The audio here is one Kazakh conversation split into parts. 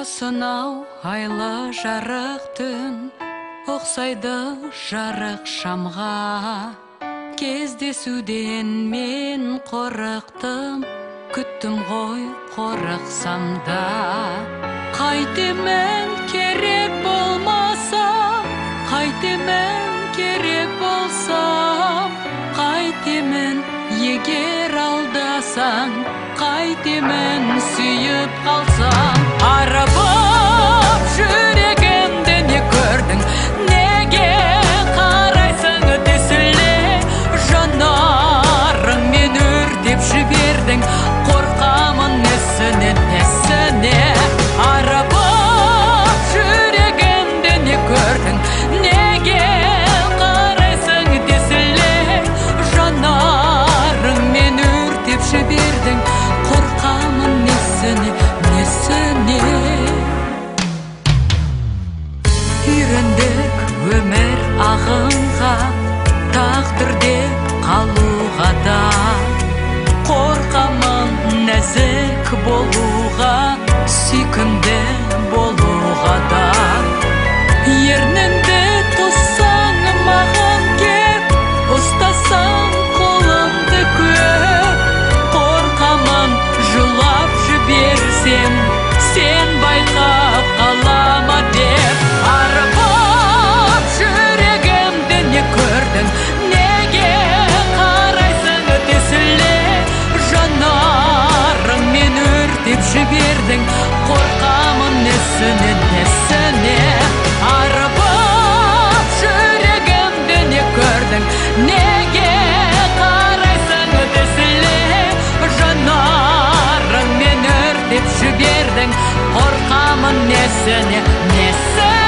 Осынау айлы жарық түн ұқсайды жарық шамға. Кездесуден мен қорықтым, күттім ғой қорықсам да. Қайтемін керек болмаса, қайтемін керек болсам, қайтемін егер алдасаң, қайтемін сүйіп қалсам. Арбап жүрегімді не көрдің, неге қарайсың тесіле? Жанарыңмен өртеп жібердің, қорқамын несіне, несіне? Арбап жүрегімді не көрдің, неге қарайсың тесіле? Жанарыңмен өртеп жібердің, қорқамын несіне, несіне? Үйрендік өмір ағынға, тағдыр деп қалуға да. Қорқамын нәзік болуға, сүйкімді болуға да. Ерніңді тоссаң маған кеп, ұстасаң қолымды көп. Қорқамын жылап жіберсем, сен байқап қалама деп. Арбап жүрегімді не көрдің, неге қарайсың тесіле? Жанарыңмен өртеп жібердің, қорқамын несіне, несіне? Арбап жүрегімді не көрдің, неге қарайсың тесіле? Жанарыңмен өртеп жібердің, қорқамын несіне, несіне?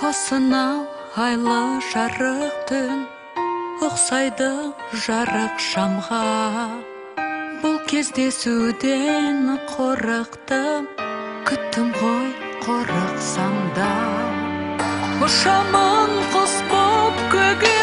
Осынау айлы жарық түн ұқсайды жарық шамға. Бұл кездесуден қорықтым, күттім ғой қорықсам да. Ұшамын құс боп көге